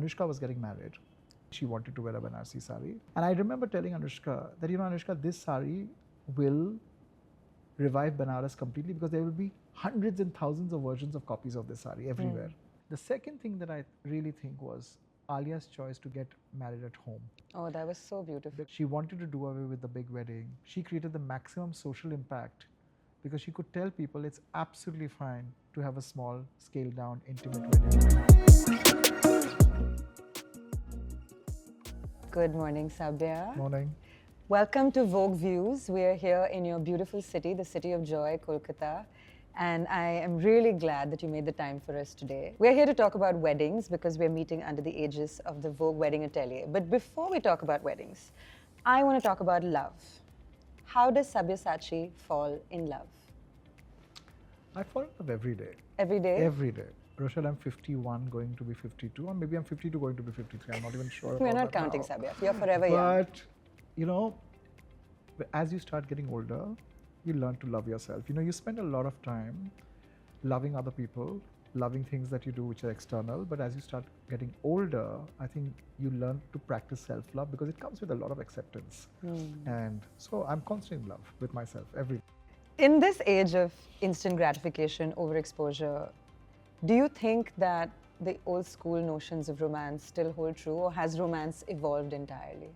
Anushka was getting married, she wanted to wear a Banarasi sari. And I remember telling Anushka that, Anushka, this sari will revive Banaras completely because there will be hundreds and thousands of versions of copies of this sari everywhere. The second thing that I really think was Alia's choice to get married at home. Oh, that was so beautiful. She wanted to do away with the big wedding. She created the maximum social impact because she could tell people it's absolutely fine to have a small, scaled down, intimate wedding. Good morning, Sabya. Morning. Welcome to Vogue Views. We are here in your beautiful city, the city of joy, Kolkata. And I am really glad that you made the time for us today. We're here to talk about weddings because we're meeting under the aegis of the Vogue Wedding Atelier. But before we talk about weddings, I want to talk about love. How does Sabyasachi fall in love? I fall in love every day. Every day? Every day. Rochelle, I'm 51, going to be 52, or maybe I'm 52, going to be 53. I'm not even sure. We're not counting, Sabya. You're forever young. But, as you start getting older, you learn to love yourself. You spend a lot of time loving other people, loving things that you do which are external. But as you start getting older, I think you learn to practice self-love because it comes with a lot of acceptance. And so I'm constantly in love with myself every day. In this age of instant gratification, overexposure, do you think that the old school notions of romance still hold true, or has romance evolved entirely?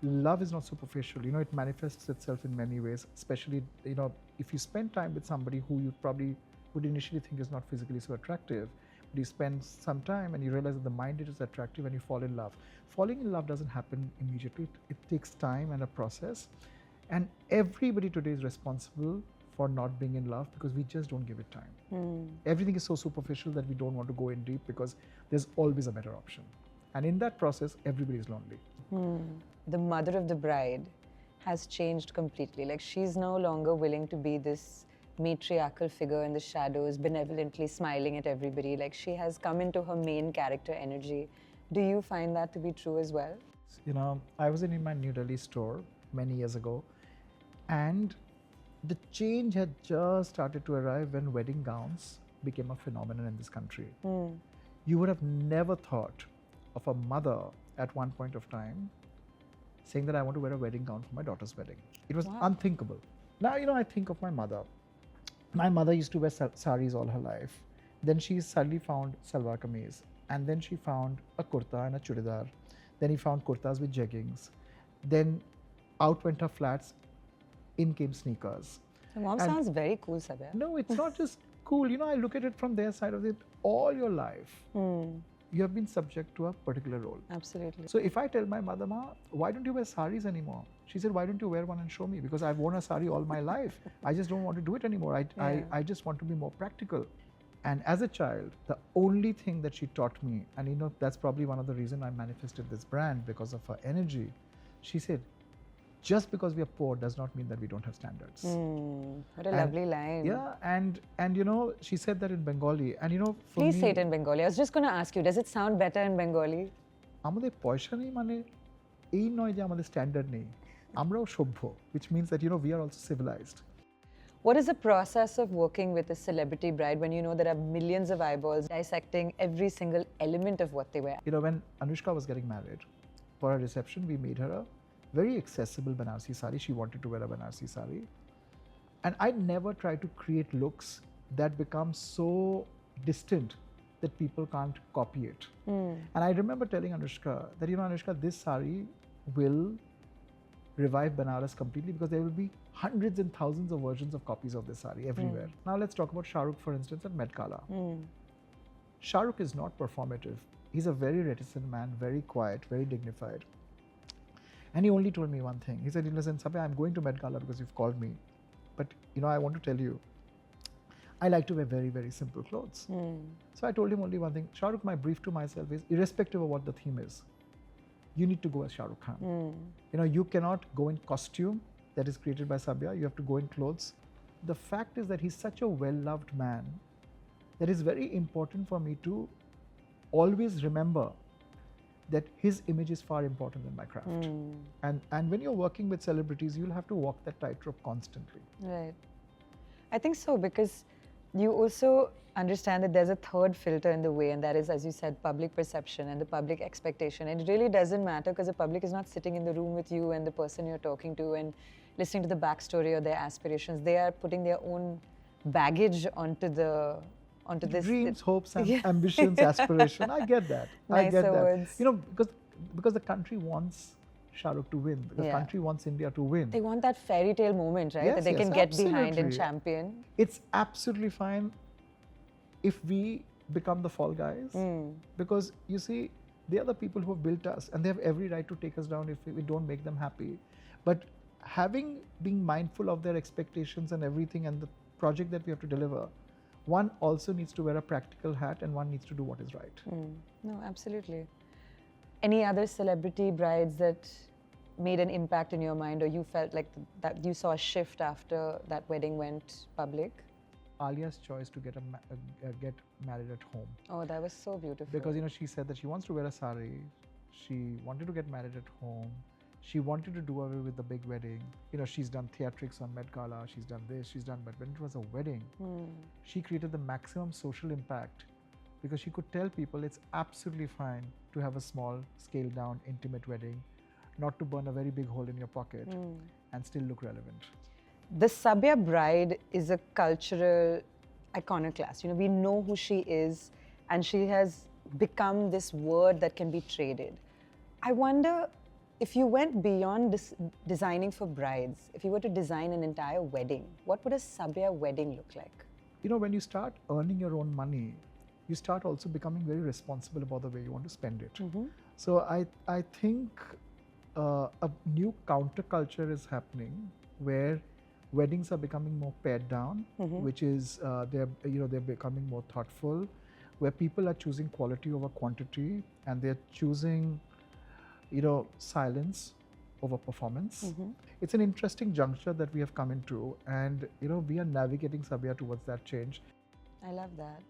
Love is not superficial. It manifests itself in many ways, especially, if you spend time with somebody who you probably would initially think is not physically so attractive, but you spend some time and you realize that the mind is attractive and you fall in love. Falling in love doesn't happen immediately. It takes time and a process. And everybody today is responsible for not being in love because we just don't give it time. Everything is so superficial that we don't want to go in deep because there's always a better option. And in that process, everybody is lonely. The mother of the bride has changed completely. Like, she's no longer willing to be this matriarchal figure in the shadows, benevolently smiling at everybody. Like, she has come into her main character energy. Do you find that to be true as well? I was in my New Delhi store many years ago, and the change had just started to arrive when wedding gowns became a phenomenon in this country. You would have never thought of a mother at one point of time saying that I want to wear a wedding gown for my daughter's wedding. It was unthinkable. Now, I think of my mother. My mother used to wear saris all her life. Then she suddenly found salwar kameez. And then she found a kurta and a churidar. Then he found kurtas with jeggings. Then out went her flats, in came sneakers. Your mom sounds very cool, Sabya. No, it's not just cool. I look at it from their side of it. All your life, you have been subject to a particular role. Absolutely. So if I tell my mother, Ma, why don't you wear saris anymore? She said, why don't you wear one and show me? Because I've worn a sari all my life. I just don't want to do it anymore. I just want to be more practical. And as a child, the only thing that she taught me, and that's probably one of the reasons I manifested this brand because of her energy. She said, just because we are poor does not mean that we don't have standards. What a lovely line. Yeah, and she said that in Bengali. And for Please me, say it in Bengali. I was just going to ask you, does it sound better in Bengali? আমাদের পয়সা নেই মানে এই নয় যে আমাদের standard নেই আমরাও সভ্য, which means that we are also civilized. What is the process of working with a celebrity bride when you know there are millions of eyeballs dissecting every single element of what they wear? When Anushka was getting married, for her reception, we made her a very accessible Banarasi sari. She wanted to wear a Banarasi sari. And I never try to create looks that become so distant that people can't copy it. And I remember telling Anushka that, Anushka, this sari will revive Banaras completely because there will be hundreds and thousands of versions of copies of this sari everywhere. Now let's talk about Shah Rukh, for instance, at Met Gala. Shah Rukh is not performative. He's a very reticent man, very quiet, very dignified. And he only told me one thing. He said, listen, Sabya, I'm going to Met Gala because you've called me. But, I want to tell you, I like to wear very, very simple clothes. So I told him only one thing. Shah Rukh, my brief to myself is, irrespective of what the theme is, you need to go as Shah Rukh Khan. You cannot go in costume that is created by Sabya. You have to go in clothes. The fact is that he's such a well-loved man that it's very important for me to always remember that his image is far important than my craft. And when you're working with celebrities, you'll have to walk that tightrope constantly. Right. I think so, because You also understand that there's a third filter in the way, and that is, as you said, public perception and the public expectation. And it really doesn't matter because the public is not sitting in the room with you and the person you're talking to and listening to the backstory or their aspirations. They are putting their own baggage onto this. Dreams, hopes, and Yeah. ambitions, aspiration. I get that. I get Nicer that. words. You know, because the country wants Shah Rukh to win. The Yeah. country wants India to win. They want that fairy tale moment, right? Yes, That they yes, can get behind and absolutely. champion. It's absolutely fine if we become the fall guys, because you see, they are the people who have built us, and they have every right to take us down if we don't make them happy. But being mindful of their expectations and everything, and the project that we have to deliver, one also needs to wear a practical hat, and one needs to do what is right. No, absolutely. Any other celebrity brides that made an impact in your mind, or you felt like that you saw a shift after that wedding went public? Alia's choice to get married at home, Oh, that was so beautiful. because she said that she wants to wear a sari, she wanted to get married at home, she wanted to do away with the big wedding. She's done theatrics on Met Gala, she's done this, she's done, but when it was a wedding, she created the maximum social impact, because she could tell people it's absolutely fine to have a small, scaled down, intimate wedding, not to burn a very big hole in your pocket and still look relevant. The Sabya bride is a cultural iconoclast. We know who she is, and she has become this word that can be traded. I wonder if you went beyond designing for brides, if you were to design an entire wedding, what would a Sabya wedding look like? When you start earning your own money, you start also becoming very responsible about the way you want to spend it. So I think a new counterculture is happening where weddings are becoming more pared down, which is they're becoming more thoughtful, where people are choosing quality over quantity, and they're choosing silence over performance. It's an interesting juncture that we have come into, and we are navigating Sabya towards that change. I love that.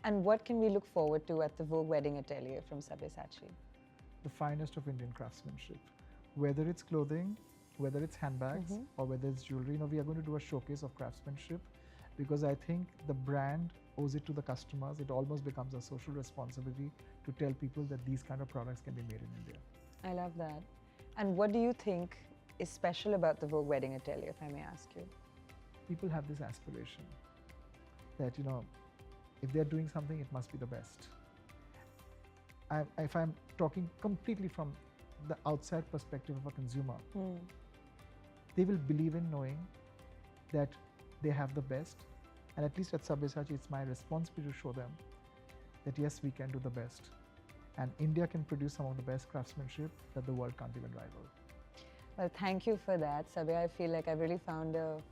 And what can we look forward to at the Vogue Wedding Atelier from Sabyasachi? The finest of Indian craftsmanship, whether it's clothing, whether it's handbags, or whether it's jewelry. We are going to do a showcase of craftsmanship, because I think the brand owes it to the customers. It almost becomes a social responsibility to tell people that these kind of products can be made in India. I love that. And what do you think is special about the Vogue Wedding Atelier, if I may ask you? People have this aspiration that, if they're doing something, it must be the best. If I'm talking completely from the outside perspective of a consumer, they will believe in knowing that they have the best. And at least at Sabyasachi, it's my responsibility to show them that yes, we can do the best. And India can produce some of the best craftsmanship that the world can't even rival. Well, thank you for that, Sabya. I feel like I've really found a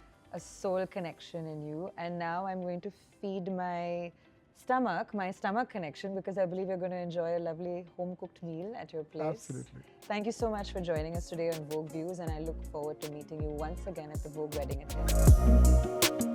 soul connection in you. And now I'm going to feed my stomach connection, because I believe you're going to enjoy a lovely home-cooked meal at your place. Absolutely. Thank you so much for joining us today on Vogue Views, and I look forward to meeting you once again at the Vogue Wedding Atelier.